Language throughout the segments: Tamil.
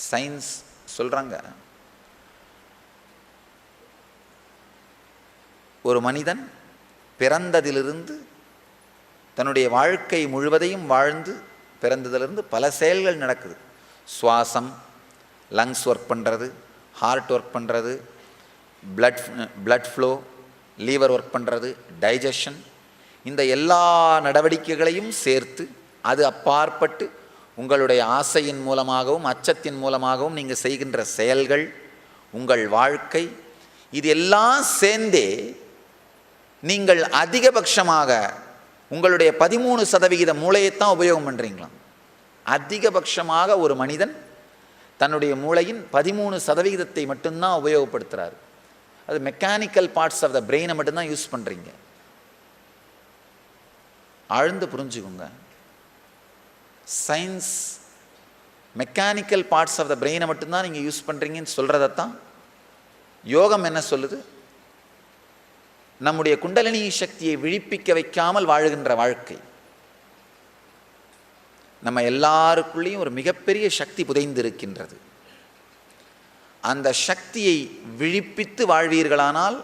சயின்ஸ் சொல்கிறாங்க, ஒரு மனிதன் பிறந்ததிலிருந்து தன்னுடைய வாழ்க்கை முழுவதையும் வாழ்ந்து பிறந்ததிலிருந்து பல செயல்கள் நடக்குது. சுவாசம், லங்ஸ் ஒர்க் பண்ணுறது, ஹார்ட் ஒர்க் பண்ணுறது, பிளட் ஃப்ளோ, லீவர் ஒர்க் பண்ணுறது, டைஜஷன், இந்த எல்லா நடவடிக்கைகளையும் சேர்த்து அது அப்பாற்பட்டு உங்களுடைய ஆசையின் மூலமாகவும் அச்சத்தின் மூலமாகவும் நீங்கள் செய்கின்ற செயல்கள், உங்கள் வாழ்க்கை, இது எல்லாம் சேர்ந்தே நீங்கள் அதிகபட்சமாக உங்களுடைய 13% மூளையைத்தான் உபயோகம் பண்ணுறீங்களாம். அதிகபட்சமாக ஒரு மனிதன் தன்னுடைய மூளையின் 13% மட்டும்தான் உபயோகப்படுத்துகிறார். அது மெக்கானிக்கல் பார்ட்ஸ் ஆஃப் த பிரெயினை மட்டும்தான் யூஸ் பண்ணுறீங்க. ஆழ்ந்து புரிஞ்சுக்குங்க. Science mechanical parts of the பிரெயினை மட்டும்தான் நீங்கள் யூஸ் பண்ணுறீங்கன்னு சொல்கிறதான் யோகம் என்ன சொல்லுது? நம்முடைய குண்டலினி சக்தியை விழிப்பிக்க வைக்காமல் வாழுகின்ற வாழ்க்கை. நம்ம எல்லாருக்குள்ளேயும் ஒரு மிகப்பெரிய சக்தி புதைந்து இருக்கின்றது. அந்த சக்தியை விழிப்பித்து வாழ்வீர்களானால்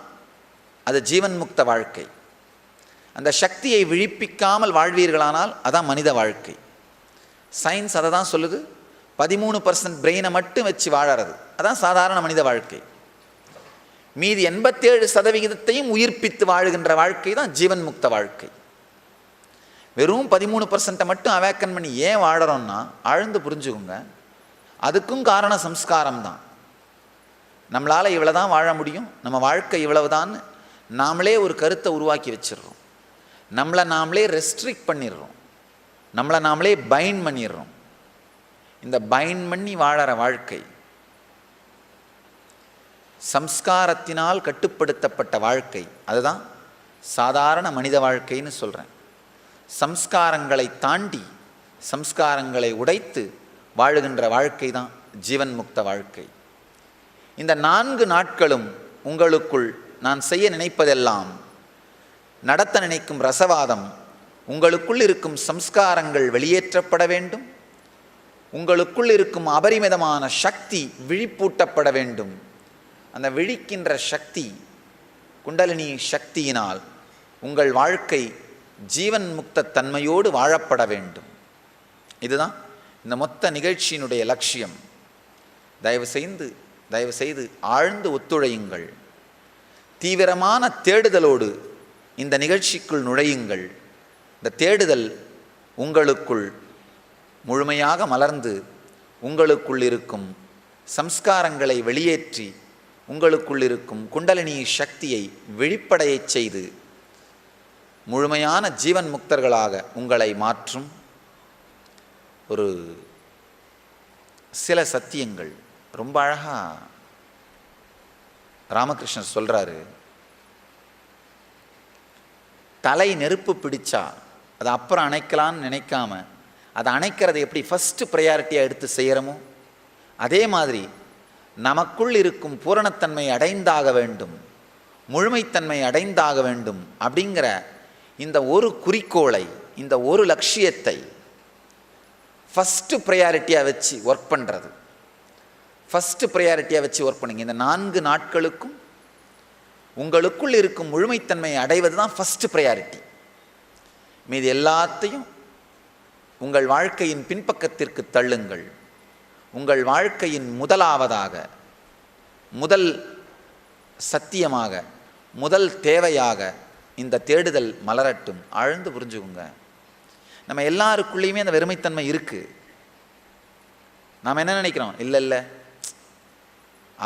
அது ஜீவன் முக்த வாழ்க்கை. அந்த சக்தியை விழிப்பிக்காமல் வாழ்வீர்களானால் அதான் மனித வாழ்க்கை. சயின்ஸ் அதை தான் சொல்லுது. 13% பிரெயினை மட்டும் வச்சு வாழறது அதான் சாதாரண மனித வாழ்க்கை. மீதி 87% உயிர்ப்பித்து வாழுகின்ற வாழ்க்கை தான் ஜீவன் முக்த வாழ்க்கை. வெறும் 13% மட்டும் அவேக்கன் பண்ணி ஏன் வாழறோம்னா ஆழ்ந்து புரிஞ்சுக்குங்க, அதுக்கும் காரணம் சம்ஸ்காரம் தான். நம்மளால் இவ்வளோ தான் வாழ முடியும், நம்ம வாழ்க்கை இவ்வளவுதான் நாமளே ஒரு கருத்தை உருவாக்கி வச்சிடுறோம். நம்மளை நாமளே ரெஸ்ட்ரிக்ட் பண்ணிடுறோம், நம்மளை நாமளே பைண்ட் பண்ணிடுறோம். இந்த பைண்ட் பண்ணி வாழற வாழ்க்கை சம்ஸ்காரத்தினால் கட்டுப்படுத்தப்பட்ட வாழ்க்கை. அதுதான் சாதாரண மனித வாழ்க்கைன்னு சொல்கிறேன். சம்ஸ்காரங்களை தாண்டி சம்ஸ்காரங்களை உடைத்து வாழுகின்ற வாழ்க்கை தான் ஜீவன் முக்த வாழ்க்கை. இந்த 4 நாட்களும் உங்களுக்குள் நான் செய்ய நினைப்பதெல்லாம், நடத்த நினைக்கும் ரசவாதம், உங்களுக்குள் இருக்கும் சம்ஸ்காரங்கள் வெளியேற்றப்பட வேண்டும், உங்களுக்குள் இருக்கும் அபரிமிதமான சக்தி விழிப்பூட்டப்பட வேண்டும். அந்த விழிக்கின்ற சக்தி குண்டலினி சக்தியினால் உங்கள் வாழ்க்கை ஜீவன் முக்த தன்மையோடு வாழப்பட வேண்டும். இதுதான் இந்த மொத்த நிகழ்ச்சியினுடைய லட்சியம். தயவு செய்து ஆழ்ந்து ஒத்துழையுங்கள். தீவிரமான தேடுதலோடு இந்த நிகழ்ச்சிக்குள் நுழையுங்கள். இந்த தேடுதல் உங்களுக்குள் முழுமையாக மலர்ந்து உங்களுக்குள் இருக்கும் சம்ஸ்காரங்களை வெளியேற்றி உங்களுக்குள் இருக்கும் குண்டலினி சக்தியை விழிப்படையச் செய்து முழுமையான ஜீவன் முக்தர்களாக உங்களை மாற்றும் ஒரு சில சத்தியங்கள். ரொம்ப அழகாக ராமகிருஷ்ணர் சொல்கிறாரு, தலை நெருப்பு பிடிச்சா அதை அப்புறம் அணைக்கலான்னு நினைக்காம அதை அணைக்கிறதை எப்படி ஃபஸ்ட்டு ப்ரையாரிட்டியாக எடுத்து செய்கிறோமோ அதே மாதிரி நமக்குள் இருக்கும் பூரணத்தன்மை அடைந்தாக வேண்டும், முழுமைத்தன்மை அடைந்தாக வேண்டும் அப்படிங்கிற இந்த ஒரு குறிக்கோளை, இந்த ஒரு லட்சியத்தை ஃபஸ்ட்டு ப்ரையாரிட்டியாக வச்சு ஒர்க் பண்ணுறது. ஃபஸ்ட்டு ப்ரையாரிட்டியாக வச்சு ஒர்க் பண்ணுங்க. இந்த 4 நாட்களுக்கும் உங்களுக்குள் இருக்கும் முழுமைத்தன்மையை அடைவது தான் ஃபஸ்ட்டு ப்ரையாரிட்டி. மீது எல்லாத்தையும் உங்கள் வாழ்க்கையின் பின்பக்கத்திற்கு தள்ளுங்கள். உங்கள் வாழ்க்கையின் முதலாவதாக, முதல் சத்தியமாக, முதல் தேவையாக இந்த தேடுதல் மலரட்டும். ஆழ்ந்து புரிஞ்சுக்குங்க. நம்ம எல்லாருக்குள்ளேயுமே அந்த வெறுமைத்தன்மை இருக்குது. நாம் என்ன நினைக்கிறோம், இல்லை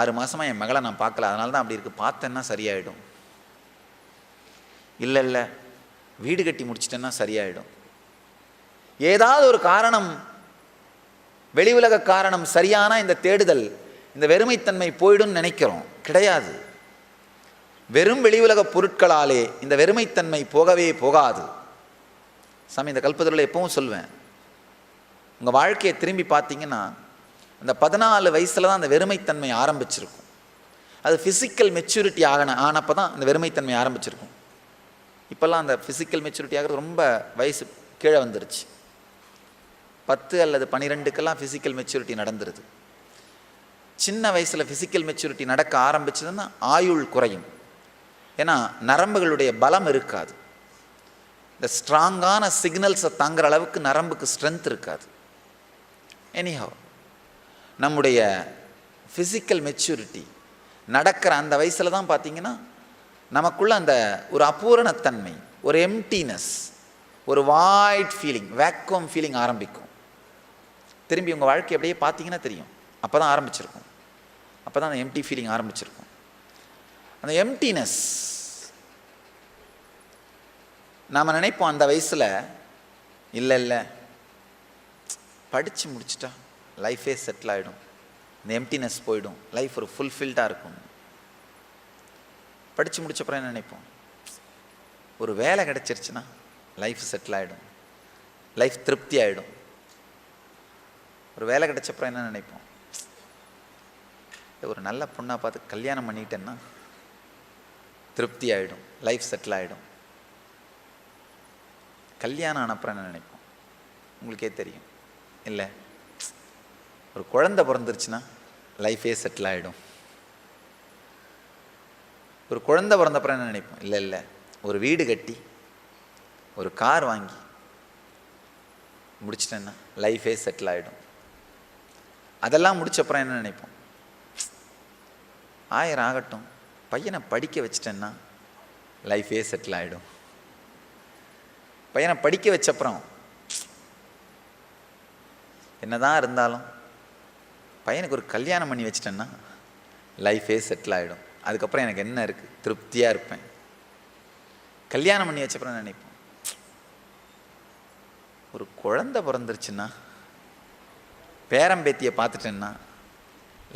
6 மாதமாக என் மகளை நான் பார்க்கல, அதனால தான் அப்படி இருக்குது, பார்த்தேன்னா சரியாயிடும். இல்லை வீடு கட்டி முடிச்சிட்டேன்னா சரியாயிடும். ஏதாவது ஒரு காரணம், வெளி உலக காரணம் சரியான இந்த தேடுதல், இந்த வெறுமைத்தன்மை போயிடும் நினைக்கிறோம். கிடையாது. வெறும் வெளி உலக பொருட்களாலே இந்த வெறுமைத்தன்மை போகவே போகாது. சாமி, இந்த கல்பத்தருளை எப்பவும் சொல்வேன், உங்கள் வாழ்க்கையை திரும்பி பார்த்தீங்கன்னா அந்த 14 வயசில் தான் அந்த வெறுமைத்தன்மை ஆரம்பிச்சிருக்கும். அது ஃபிசிக்கல் மெச்சூரிட்டி ஆனப்போ தான் அந்த வெறுமைத்தன்மை ஆரம்பிச்சிருக்கும். இப்போல்லாம் அந்த ஃபிசிக்கல் மெச்சூரிட்டி ஆகிறது ரொம்ப வயசு கீழே வந்துருச்சு. 10 அல்லது 12க்கெல்லாம் ஃபிசிக்கல் மெச்சூரிட்டி நடந்துருது. சின்ன வயசில் ஃபிசிக்கல் மெச்சூரிட்டி நடக்க ஆரம்பிச்சதுன்னா ஆயுள் குறையும். ஏன்னா நரம்புகளுடைய பலம் இருக்காது. இந்த ஸ்ட்ராங்கான சிக்னல்ஸை தாங்குற அளவுக்கு நரம்புக்கு ஸ்ட்ரென்த் இருக்காது. எனிஹவ், நம்முடைய ஃபிசிக்கல் மெச்சூரிட்டி நடக்கிற அந்த வயசில் தான் பார்த்திங்கன்னா நமக்குள்ள அந்த ஒரு அபூரணத்தன்மை, ஒரு எம்டினஸ், ஒரு வாய்ட் ஃபீலிங், வேக்கம் ஃபீலிங் ஆரம்பிக்கும். திரும்பி உங்கள் வாழ்க்கை அப்படியே பார்த்தீங்கன்னா தெரியும். அப்போ தான் ஆரம்பிச்சிருக்கும். அப்போ தான் அந்த எம்டி ஃபீலிங் ஆரம்பிச்சிருக்கும். அந்த எம்டினஸ் நாம் நினைப்போம் அந்த வயசில், இல்லை படித்து முடிச்சிட்டா லைஃபே செட்டில் ஆகிடும், இந்த எம்டினஸ் போயிடும், லைஃப் ஒரு ஃபுல்ஃபில்டாக இருக்கும். படித்து முடிச்சப்பறம் என்ன நினைப்போம்? ஒரு வேலை கிடச்சிருச்சுன்னா லைஃப் செட்டில் ஆகிடும், லைஃப் திருப்தி ஆகிடும். ஒரு வேலை கிடச்சப்பறம் என்ன நினைப்போம்? ஒரு நல்ல பொண்ணாக பார்த்து கல்யாணம் பண்ணிட்டேன்னா திருப்தி ஆகிடும், லைஃப் செட்டில் ஆகிடும். கல்யாணம் ஆனப்புறம் என்ன நினைப்போம்? உங்களுக்கே தெரியும். இல்லை, ஒரு குழந்தை பிறந்துருச்சுன்னா லைஃபே செட்டில் ஆகிடும். ஒரு குழந்தை பிறந்தப்புறம் என்ன நினைப்போம்? இல்லை ஒரு வீடு கட்டி ஒரு கார் வாங்கி முடிச்சிட்டேன்னா லைஃபே செட்டில் ஆகிடும். அதெல்லாம் முடிச்சப்புறம் என்ன நினைப்போம்? 1000 ஆகட்டும், பையனை படிக்க வச்சிட்டேன்னா லைஃபே செட்டில் ஆகிடும். பையனை படிக்க வச்சப்புறம் என்னதான் இருந்தாலும் பையனுக்கு ஒரு கல்யாணம் பண்ணி வச்சிட்டேன்னா லைஃபே செட்டில் ஆகிடும். அதுக்கப்புறம் எனக்கு என்ன இருக்குது? திருப்தியாக இருப்பேன். கல்யாணம் பண்ணி வச்சப்புறம் நினைப்போம், ஒரு குழந்தை பிறந்துருச்சுன்னா, பேரம்பேத்தியை பார்த்துட்டேன்னா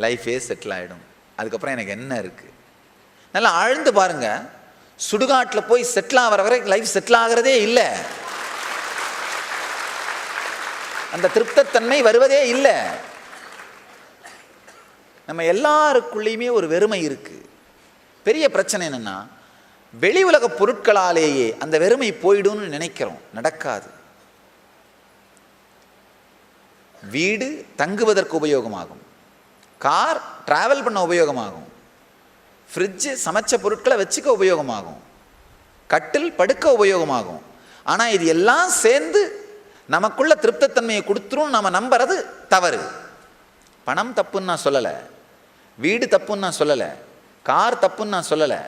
லைஃபே செட்டில் ஆகிடும். அதுக்கப்புறம் எனக்கு என்ன இருக்குது? நல்லா ஆழ்ந்து பாருங்க. சுடுகாட்டில் போய் செட்டில் ஆகிற வரை லைஃப் செட்டில் ஆகிறதே இல்லை. அந்த திருப்தத்தன்மை வருவதே இல்லை. நம்ம எல்லாருக்குள்ளேயுமே ஒரு வெறுமை இருக்குது. பெரிய பிரச்சனை என்னென்னா, வெளி உலக பொருட்களாலேயே அந்த வெறுமை போயிடும்னு நினைக்கிறோம். நடக்காது. வீடு தங்குவதற்கு உபயோகமாகும், கார் டிராவல் பண்ண உபயோகமாகும், ஃப்ரிட்ஜு சமைச்ச பொருட்களை வச்சுக்க உபயோகமாகும், கட்டில் படுக்க உபயோகமாகும். ஆனால் இது எல்லாம் சேர்ந்து நமக்குள்ள திருப்தத்தன்மையை கொடுத்துரும் நம்ம நம்புறது தவறு. பணம் தப்புன்னு நான் சொல்லலை, வீடு தப்புன்னு நான் சொல்லலை, கார் தப்புன்னு நான் சொல்லலை,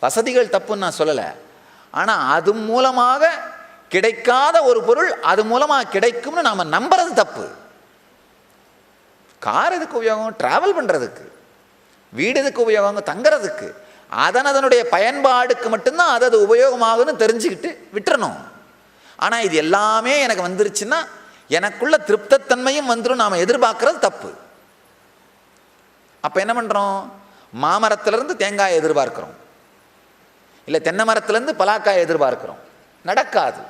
வசதிகள் தப்புன்னு நான் சொல்லலை. ஆனால் அது மூலமாக கிடைக்காத ஒரு பொருள் அது மூலமாக கிடைக்கும்னு நாம் நம்புறது தப்பு. கார் எதுக்கு உபயோகம்? டிராவல் பண்ணுறதுக்கு. வீடு எதுக்கு உபயோகம்? தங்கிறதுக்கு. அதனுடைய பயன்பாடுக்கு மட்டும்தான் அது உபயோகமாகுன்னு தெரிஞ்சுக்கிட்டு விட்டுறணும். ஆனால் இது எல்லாமே எனக்கு வந்துருச்சுன்னா எனக்குள்ள திருப்தத்தன்மையும் வந்துடும் நாம் எதிர்பார்க்கறது தப்பு. அப்போ என்ன பண்ணுறோம்? மாமரத்திலேருந்து தேங்காயை எதிர்பார்க்குறோம், இல்லை தென்னை மரத்துலேருந்து பலாக்காயை எதிர்பார்க்குறோம். நடக்காது.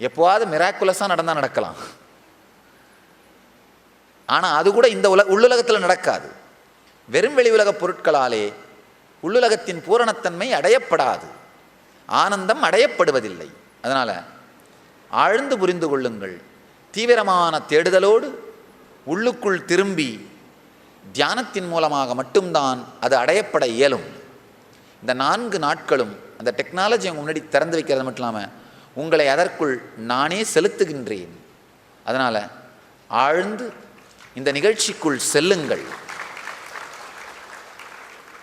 எப்போவாது மிராக்குலஸாக நடந்தால் நடக்கலாம். ஆனால் அது கூட இந்த உள்ளுலகத்தில் நடக்காது. வெறும் வெளி உலக பொருட்களாலே உள்ளுலகத்தின் பூரணத்தன்மை அடையப்படாது, ஆனந்தம் அடையப்படுவதில்லை. அதனால் ஆழ்ந்து புரிந்து கொள்ளுங்கள். தீவிரமான தேடுதலோடு உள்ளுக்குள் திரும்பி தியானத்தின் மூலமாக மட்டும்தான் அது அடையப்பட இயலும். இந்த 4 நாட்களும் அந்த டெக்னாலஜி உங்கள் முன்னாடி திறந்து வைக்கிறது மட்டும் இல்லாமல் உங்களை அதற்குள் நானே செலுத்துகின்றேன். அதனால் ஆழ்ந்து இந்த நிகழ்ச்சிக்குள் செல்லுங்கள்.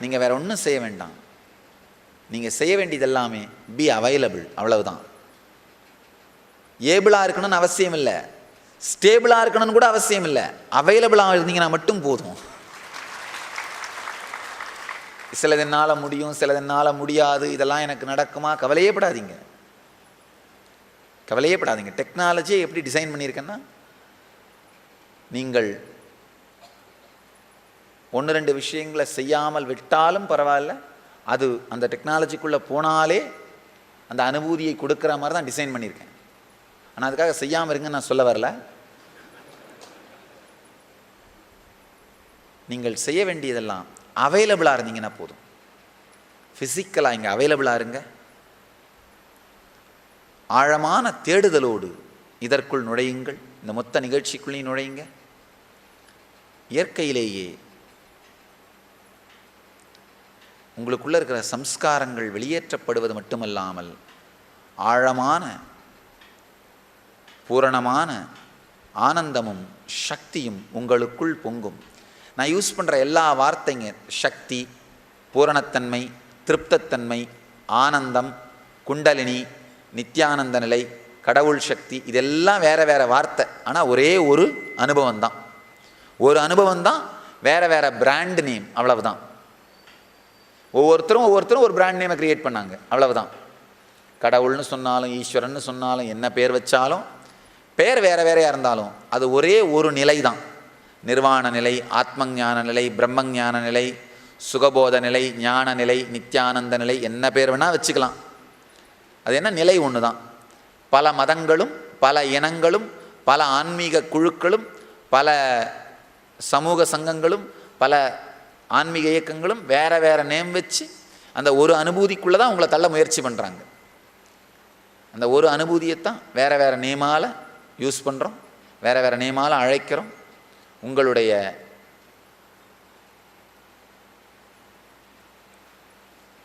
நீங்கள் வேற ஒன்றும் செய்ய வேண்டாம். நீங்கள் செய்ய வேண்டியது எல்லாமே பி அவைலபிள், அவ்வளவுதான். ஏபிளாக இருக்கணும்னு அவசியம் இல்லை, ஸ்டேபிளாக இருக்கணும்னு கூட அவசியம் இல்லை. அவைலபிளாக இருந்தீங்கன்னா மட்டும் போதும். சிலது என்னால் முடியும், சிலது என்னால் முடியாது, இதெல்லாம் எனக்கு நடக்குமா? கவலையே படாதீங்க, கவலையே படாதீங்க. டெக்னாலஜியை எப்படி டிசைன் பண்ணியிருக்கேன்னா, நீங்கள் 1-2 விஷயங்களை செய்யாமல் விட்டாலும் பரவாயில்ல, அது அந்த டெக்னாலஜிக்குள்ளே போனாலே அந்த அனுபூதியை கொடுக்குற மாதிரி தான் டிசைன் பண்ணியிருக்கேன். ஆனால் அதுக்காக செய்யாமல் இருங்கன்னு நான் சொல்ல வரல. நீங்கள் செய்ய வேண்டியதெல்லாம் அவைலபிளாக இருந்தீங்கன்னா போதும். ஃபிசிக்கலாக இங்கே அவைலபிளாக இருங்க. ஆழமான தேடுதலோடு இதற்குள் நுழையுங்கள். இந்த மொத்த நிகழ்ச்சிக்குள்ளேயும் நுழையுங்க. இயற்கையிலேயே உங்களுக்குள்ளே இருக்கிற சம்ஸ்காரங்கள் வெளியேற்றப்படுவது மட்டுமல்லாமல் ஆழமான பூரணமான ஆனந்தமும் சக்தியும் உங்களுக்குள் பொங்கும். நான் யூஸ் பண்ணுற எல்லா வார்த்தைங்க சக்தி, பூரணத்தன்மை, திருப்தத்தன்மை, ஆனந்தம், குண்டலினி, நித்யானந்த நிலை, கடவுள் சக்தி, இதெல்லாம் வேறு வேறு வார்த்தை. ஆனால் ஒரே ஒரு அனுபவம் தான். ஒரு அனுபவம் தான், வேறு வேறு பிராண்ட் நேம், அவ்வளவுதான். ஒவ்வொருத்தரும் ஒரு பிராண்ட் நேமை க்ரியேட் பண்ணாங்க, அவ்வளவுதான். கடவுள்னு சொன்னாலும் ஈஸ்வரன்னு சொன்னாலும் என்ன பேர் வச்சாலும் பேர் வேறு வேறையாக இருந்தாலும் அது ஒரே ஒரு நிலை தான். நிர்வாண நிலை, ஆத்மஞான நிலை, பிரம்மஞான நிலை, சுகபோத நிலை, ஞான நிலை, நித்யானந்த நிலை, என்ன பேர் வேணால் வச்சுக்கலாம். அது என்ன நிலை ஒன்று தான். பல மதங்களும் பல இனங்களும் பல ஆன்மீக குழுக்களும் பல சமூக சங்கங்களும் பல ஆன்மீக இயக்கங்களும் வேறு வேறு நேம் வச்சு அந்த ஒரு அனுபூதிக்குள்ளே தான் உங்களை தள்ள முயற்சி பண்ணுறாங்க. அந்த ஒரு அனுபூதியைத்தான் வேறு வேறு நேமால் யூஸ் பண்ணுறோம், வேறு வேறு நேமால் அழைக்கிறோம். உங்களுடைய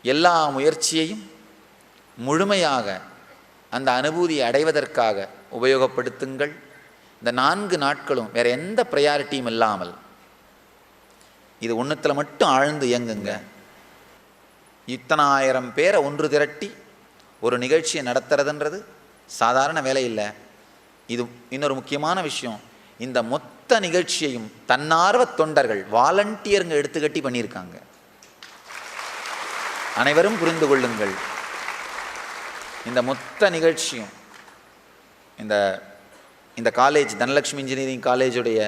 எல்லா முயற்சியையும் முழுமையாக அந்த அனுபூதியை அடைவதற்காக உபயோகப்படுத்துங்கள். இந்த 4 நாட்களும் வேறு எந்த ப்ரையாரிட்டியும் இல்லாமல் இது ஒன்றுத்தில் மட்டும் ஆழ்ந்து இயங்குங்க. இத்தனை 1000 பேரை ஒன்று திரட்டி ஒரு நிகழ்ச்சியை நடத்துறதுன்றது சாதாரண வேலை இல்லை. இது இன்னொரு முக்கியமான விஷயம். இந்த மொத்த நிகழ்ச்சியையும் தன்னார்வ தொண்டர்கள், வாலண்டியருங்க எடுத்துக்கட்டி பண்ணியிருக்காங்க. அனைவரும் புரிந்து கொள்ளுங்கள். இந்த மொத்த நிகழ்ச்சியும் இந்த காலேஜ் தனலட்சுமி இன்ஜினியரிங் காலேஜுடைய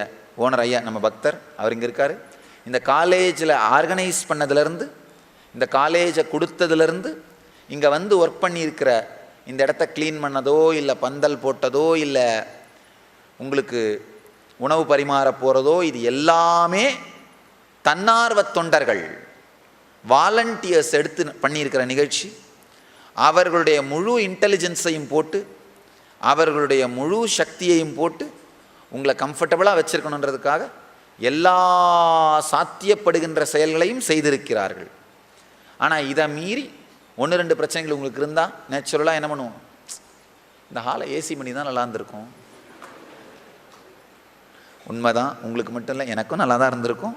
ஓனர் ஐயா, நம்ம பக்தர், அவர் இங்கே இருக்கார். இந்த காலேஜில் ஆர்கனைஸ் பண்ணதுலேருந்து, இந்த காலேஜை கொடுத்ததுலேருந்து, இங்கே வந்து ஒர்க் பண்ணியிருக்கிற, இந்த இடத்த க்ளீன் பண்ணதோ இல்லை பந்தல் போட்டதோ இல்லை உங்களுக்கு உணவு பரிமாற போகிறதோ, இது எல்லாமே தன்னார்வ தொண்டர்கள், வாலண்டியர்ஸ் எடுத்து பண்ணியிருக்கிற நிகழ்ச்சி. அவர்களுடைய முழு இன்டெலிஜென்ஸையும் போட்டு, அவர்களுடைய முழு சக்தியையும் போட்டு உங்களை கம்ஃபர்டபுளாக வச்சுருக்கணுன்றதுக்காக எல்லா சாத்தியப்படுகின்ற செயல்களையும் செய்திருக்கிறார்கள். ஆனால் இதை மீறி 1-2 பிரச்சனைகள் உங்களுக்கு இருந்தால் நேச்சுரலாக என்ன பண்ணுவோம்? இந்த ஹாலை ஏசி பண்ணி தான் நல்லா இருந்திருக்கும். உண்மைதான், உங்களுக்கு மட்டும் இல்லை, எனக்கும் நல்லா தான் இருந்திருக்கும்.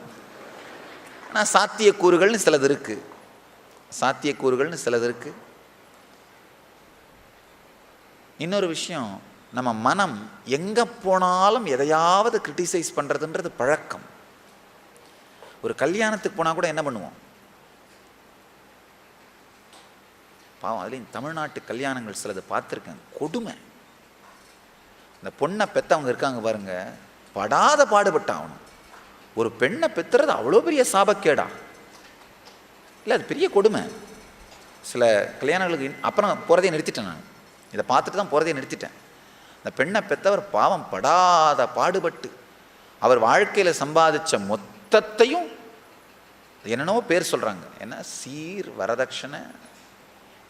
ஆனால் சாத்தியக்கூறுகள்னு சிலது இருக்குது, சாத்தியக்கூறுகள்னு சிலது இருக்குது. இன்னொரு விஷயம், நம்ம மனம் எங்கே போனாலும் எதையாவது கிரிட்டிசைஸ் பண்ணுறதுன்றது பழக்கம். ஒரு கல்யாணத்துக்கு போனால் கூட என்ன பண்ணுவோம்? பாவம், அதுலேயும் தமிழ்நாட்டு கல்யாணங்கள் சிலது பார்த்துருக்கேன், கொடுமை. இந்த பொண்ணை பெற்றவங்க இருக்காங்க பாருங்க, படாத பாடுபட்டாகணும். ஒரு பெண்ணை பெற்றுறது அவ்வளோ பெரிய சாபக்கேடா இல்லை, அது பெரிய கொடுமை. சில கல்யாணங்களுக்கு அப்புறம் போகிறதே நிறுத்திட்டேன். நான் இதை பார்த்துட்டு தான் போகிறதே நிறுத்திட்டேன். அந்த பெண்ணை பெற்றவர் பாவம் படாத பாடுபட்டு அவர் வாழ்க்கையில் சம்பாதிச்ச மொத்தத்தையும் என்னென்னவோ பேர் சொல்கிறாங்க, என்ன சீர் வரதட்சணை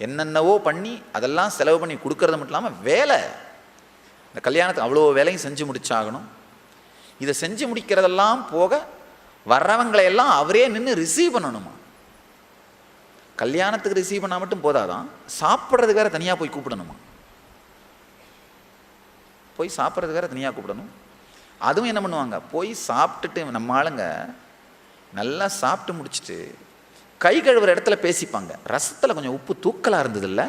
என்னென்னவோ பண்ணி அதெல்லாம் செலவு பண்ணி கொடுக்கறது மட்டும் இல்லாமல் வேலை, இந்த கல்யாணத்துக்கு அவ்வளோ வேலையும் செஞ்சு முடிச்சாகணும். இதை செஞ்சு முடிக்கிறதெல்லாம் போக வர்றவங்களையெல்லாம் அவரே நின்று ரிசீவ் பண்ணணுமா? கல்யாணத்துக்கு ரிசீவ் பண்ணால் மட்டும் போதாதான், சாப்பிட்றதுக்கு வேறு தனியாக போய் கூப்பிடணுமா? போய் சாப்பிட்றதுக்கு வேறு தனியாக கூப்பிடணும். அதுவும் என்ன பண்ணுவாங்க, போய் சாப்பிட்டுட்டு நம்ம ஆளுங்க நல்லா சாப்பிட்டு முடிச்சுட்டு கை கழுவுற இடத்துல பேசிப்பாங்க. ரசத்தில் கொஞ்சம் உப்பு தூக்கலாக இருந்தது இல்லை,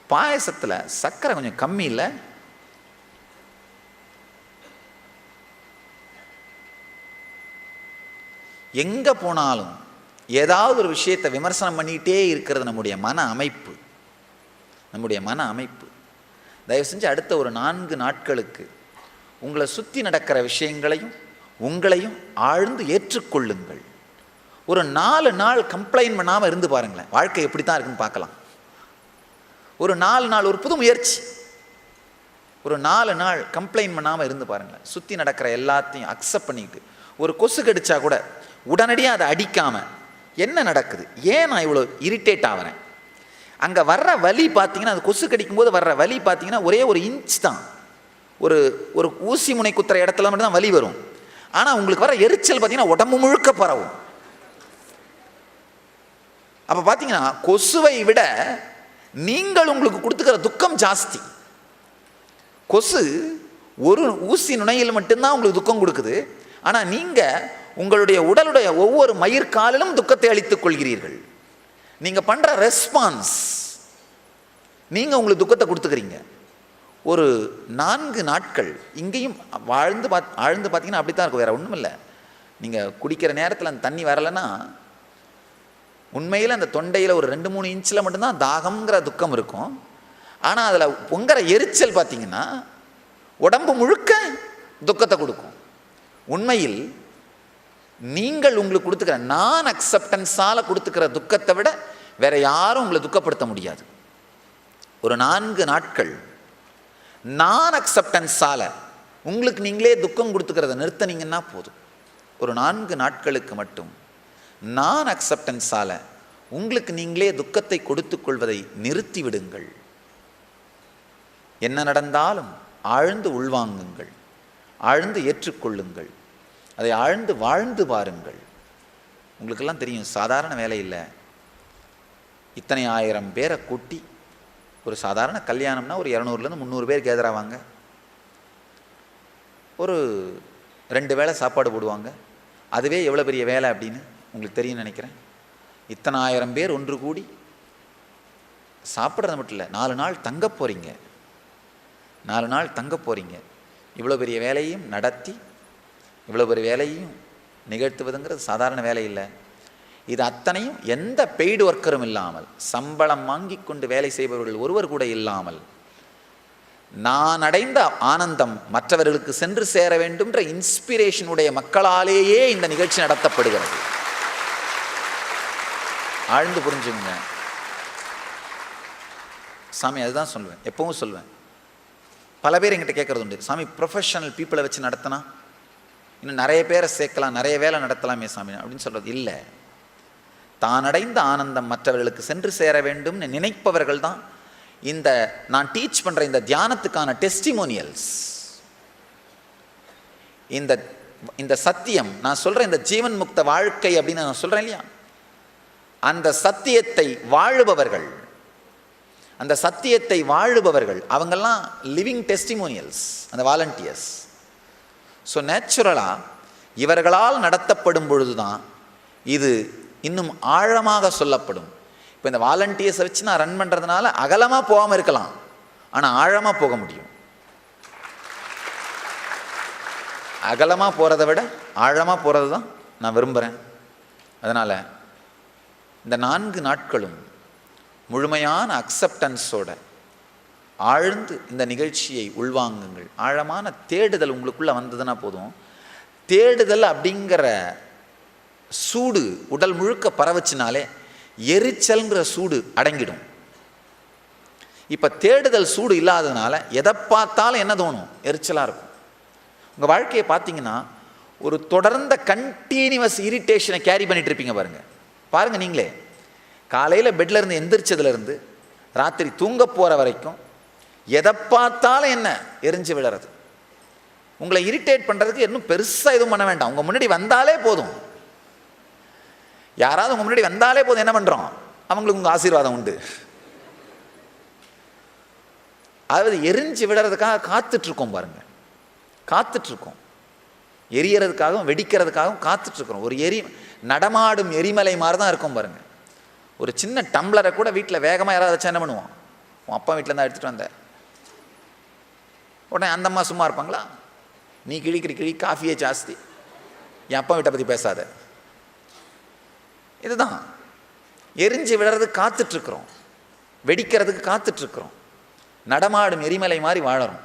பாயசத்தில் சர்க்கரை கொஞ்சம் கம்மி இல்லை, எங்கே போனாலும் ஏதாவது ஒரு விஷயத்தை விமர்சனம் பண்ணிக்கிட்டே இருக்கிறது நம்முடைய மன அமைப்பு. நம்முடைய மன அமைப்பு. தயவு செஞ்சு அடுத்த ஒரு 4 நாட்களுக்கு உங்களை சுற்றி நடக்கிற விஷயங்களையும் உங்களையும் ஆழ்ந்து ஏற்றுக்கொள்ளுங்கள். ஒரு 4 நாள் கம்ப்ளைண்ட் பண்ணாமல் இருந்து பாருங்களேன், வாழ்க்கை எப்படி தான் இருக்குன்னு பார்க்கலாம். ஒரு 4 நாள் ஒரு புது முயற்சி, ஒரு 4 நாள் கம்ப்ளைண்ட் பண்ணாமல் இருந்து பாருங்களேன். சுற்றி நடக்கிற எல்லாத்தையும் அக்செப்ட் பண்ணிக்கிட்டு, ஒரு கொசு கடிச்சா கூட உடனடியாக அதை அடிக்காமல் என்ன நடக்குது, ஏன் நான் இவ்வளோ இரிட்டேட் ஆகிறேன், அங்கே வர்ற வலி பார்த்தீங்கன்னா, அது கொசு கடிக்கும்போது வர்ற வலி பார்த்தீங்கன்னா ஒரே ஒரு இன்ச் தான், ஒரு ஊசி முனை குத்துற இடத்துல மட்டும் தான் வலி வரும். ஆனால் உங்களுக்கு வர எரிச்சல் பார்த்தீங்கன்னா உடம்பு முழுக்க பரவும். அப்போ பார்த்தீங்கன்னா கொசுவை விட நீங்கள் உங்களுக்கு கொடுத்துக்கிற துக்கம் ஜாஸ்தி. கொசு ஒரு ஊசி நுனையில் மட்டும்தான் உங்களுக்கு துக்கம் கொடுக்குது. ஆனால் நீங்கள் உங்களுடைய உடலுடைய ஒவ்வொரு மயிர்காலிலும் துக்கத்தை அளித்துக் கொள்கிறீர்கள். நீங்கள் பண்ணுற ரெஸ்பான்ஸ், நீங்கள் உங்களுக்கு துக்கத்தை கொடுத்துக்கிறீங்க. ஒரு 4 நாட்கள் இங்கேயும் ஆழ்ந்து பார்த்தீங்கன்னா அப்படி தான் இருக்கும், வேறு ஒன்றும் இல்லை. நீங்கள் குடிக்கிற நேரத்தில் அந்த தண்ணி வரலைன்னா உண்மையில் அந்த தொண்டையில் ஒரு 2-3 இன்ச்சில் மட்டும்தான் தாகம்ங்கிற துக்கம் இருக்கும். ஆனால் அதில் பொங்குற எரிச்சல் பார்த்தீங்கன்னா உடம்பு முழுக்க துக்கத்தை கொடுக்கும். உண்மையில் நீங்கள் உங்களுக்கு கொடுத்துக்கிற நான் அக்செப்டன்ஸால் கொடுத்துக்கிற துக்கத்தை விட வேற யாரும் உங்களை துக்கப்படுத்த முடியாது. ஒரு 4 நாட்கள் நான் அக்செப்டன்ஸால் உங்களுக்கு நீங்களே துக்கம் கொடுத்துக்கிறத நிறுத்தினீங்கன்னா போதும். ஒரு 4 நாட்களுக்கு மட்டும் நான் அக்செப்டன்ஸால் உங்களுக்கு நீங்களே துக்கத்தை கொடுத்து கொள்வதை நிறுத்தி விடுங்கள். என்ன நடந்தாலும் ஆழ்ந்து உள்வாங்குங்கள், ஆழ்ந்து ஏற்றுக்கொள்ளுங்கள், அதை ஆழ்ந்து வாழ்ந்து பாருங்கள். உங்களுக்கெல்லாம் தெரியும், சாதாரண வேலை இல்லை. இத்தனை 1000 பேரை கூட்டி ஒரு சாதாரண கல்யாணம்னா ஒரு 200லேருந்து 300 பேர் கேதராவாங்க. ஒரு 2 வேளை சாப்பாடு போடுவாங்க. அதுவே எவ்வளோ பெரிய வேலை அப்படின்னு உங்களுக்கு தெரியும் நினைக்கிறேன். இத்தனை 1000 பேர் ஒன்று கூடி சாப்பிட்றது மட்டும் இல்லை, 4 நாள் தங்க போகிறீங்க. 4 நாள் தங்க போகிறீங்க. இவ்வளோ பெரிய வேலையும் நடத்தி இவ்வளோ பெரிய வேலையும் நிகழ்த்துவதுங்கிறது சாதாரண வேலை இல்லை. இது அத்தனையும் எந்த பெய்டு ஒர்க்கரும் இல்லாமல், சம்பளம் வாங்கி கொண்டு வேலை செய்பவர்கள் ஒருவர் கூட இல்லாமல், நான் அடைந்த ஆனந்தம் மற்றவர்களுக்கு சென்று சேர வேண்டும்ன்ற இன்ஸ்பிரேஷனுடைய மக்களாலேயே இந்த நிகழ்ச்சி நடத்தப்படுகிறது. ஆழ்ந்து புரிஞ்சுங்க சாமி. அதுதான் சொல்லுவேன், எப்பவும் சொல்லுவேன். பல பேர் எங்கிட்ட கேட்குறது உண்டு, சாமி ப்ரொஃபஷனல் பீப்புளை வச்சு நடத்தினா இன்னும் நிறைய பேரை சேர்க்கலாம், நிறைய வேலை நடத்தலாமே சாமி அப்படின்னு சொல்கிறது இல்லை. தான் அடைந்த ஆனந்தம் மற்றவர்களுக்கு சென்று சேர வேண்டும்னு நினைப்பவர்கள் தான் இந்த நான் டீச் பண்ணுற இந்த தியானத்துக்கான டெஸ்டிமோனியல்ஸ். இந்த சத்தியம் நான் சொல்கிறேன், இந்த ஜீவன் முக்த வாழ்க்கை அப்படின்னு நான் சொல்கிறேன் இல்லையா, அந்த சத்தியத்தை வாழுபவர்கள், அந்த சத்தியத்தை வாழுபவர்கள் அவங்கெல்லாம் லிவிங் டெஸ்டிமோனியல்ஸ், அந்த வாலண்டியர்ஸ். ஸோ நேச்சுரலாக இவர்களால் நடத்தப்படும் பொழுது தான் இது இன்னும் ஆழமாக சொல்லப்படும். இப்போ இந்த வாலண்டியர்ஸை வச்சு நான் ரன் பண்ணுறதுனால அகலமாக போகாமல் இருக்கலாம், ஆனால் ஆழமாக போக முடியும். அகலமாக போகிறத விட ஆழமாக போகிறது தான் நான் விரும்புகிறேன். அதனால் இந்த 4 நாட்களும் முழுமையான அக்செப்டன்ஸோட ஆழ்ந்து இந்த நிகழ்ச்சியை உள்வாங்குங்கள். ஆழமான தேடுதல் உங்களுக்குள்ளே வந்ததுன்னா போதும். தேடுதல் அப்படிங்கிற சூடு உடல் முழுக்க பரவச்சினாலே எரிச்சல்ங்கிற சூடு அடங்கிடும். இப்போ தேடுதல் சூடு இல்லாததுனால எதை பார்த்தாலும் என்ன தோணும், எரிச்சலாக இருக்கும். உங்கள் வாழ்க்கையை பார்த்தீங்கன்னா ஒரு தொடர்ந்த கண்டினியூவஸ் இரிட்டேஷனை கேரி பண்ணிட்டு இருப்பீங்க. பாருங்கள் நீங்களே, காலையில் பெட்டில் இருந்து எந்திரிச்சதுலேருந்து ராத்திரி தூங்க போகிற வரைக்கும் எதை பார்த்தாலும் என்ன எரிஞ்சு விழறது. உங்களை இரிட்டேட் பண்ணுறதுக்கு இன்னும் பெருசாக எதுவும் பண்ண வேண்டாம். உங்கள் முன்னாடி வந்தாலே போதும், யாராவது உங்கள் முன்னாடி வந்தாலே போதும், என்ன பண்ணுறோம், அவங்களுக்கு உங்கள் ஆசீர்வாதம் உண்டு. அதாவது எரிஞ்சு விடுறதுக்காக காத்துட்ருக்கோம் பாருங்கள், காத்துட்ருக்கோம். எரியறதுக்காகவும் வெடிக்கிறதுக்காகவும் காத்துட்ருக்குறோம். ஒரு நடமாடும் எரிமலை மாதிரி தான் இருக்கும் பாருங்கள். ஒரு சின்ன டம்ளரை கூட வீட்டில் வேகமாக யாராவது வச்சா என்ன பண்ணுவோம், உன் அப்பா வீட்டில் தான் எடுத்துகிட்டு வந்த உடனே அந்த அம்மா சும்மா இருப்பாங்களா, நீ கிழிக்கிற கிழி காஃபியே ஜாஸ்தி, என் அப்பா வீட்டை பற்றி பேசாத. இதுதான் எரிஞ்சு விடுறதுக்கு காத்துட்ருக்குறோம், வெடிக்கிறதுக்கு காத்துட்ருக்குறோம், நடமாடும் எரிமலை மாதிரி வாழறோம்.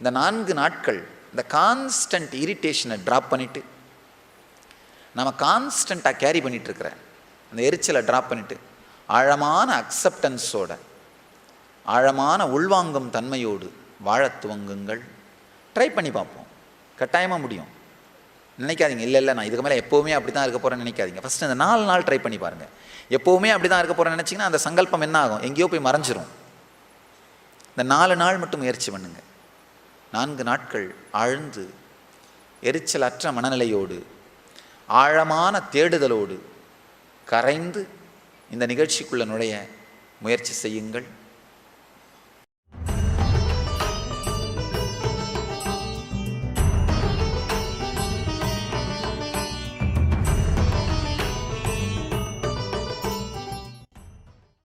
இந்த 4 நாட்கள் இந்த கான்ஸ்டன்ட் இரிட்டேஷனை ட்ராப் பண்ணிவிட்டு, நம்ம கான்ஸ்டண்ட்டாக கேரி பண்ணிகிட்ருக்கிற அந்த எரிச்சலை ட்ராப் பண்ணிவிட்டு ஆழமான அக்செப்டன்ஸோட ஆழமான உள்வாங்கும் தன்மையோடு வாழ துவங்குங்கள். ட்ரை பண்ணி பார்ப்போம், கட்டாயமாக முடியும். நினைக்காதீங்க இல்லை நான் இதுக்கு மேலே எப்போவுமே அப்படி தான் இருக்க போகிறேன்னு நினைக்காதீங்க. ஃபஸ்ட்டு இந்த 4 நாள் ட்ரை பண்ணி பாருங்கள். எப்போவுமே அப்படி தான் இருக்க போகிறேன்னு நினச்சிங்கன்னா அந்த சங்கல்பம் என்ன ஆகும், எங்கேயோ போய் மறைஞ்சிரும். இந்த 4 நாள் மட்டும் முயற்சி பண்ணுங்கள். 4 நாட்கள் ஆழ்ந்து எரிச்சலற்ற மனநிலையோடு ஆழமான தேடுதலோடு கரைந்து இந்த நிகழ்ச்சிக்குள்ள நுழைய முயற்சி செய்யுங்கள்.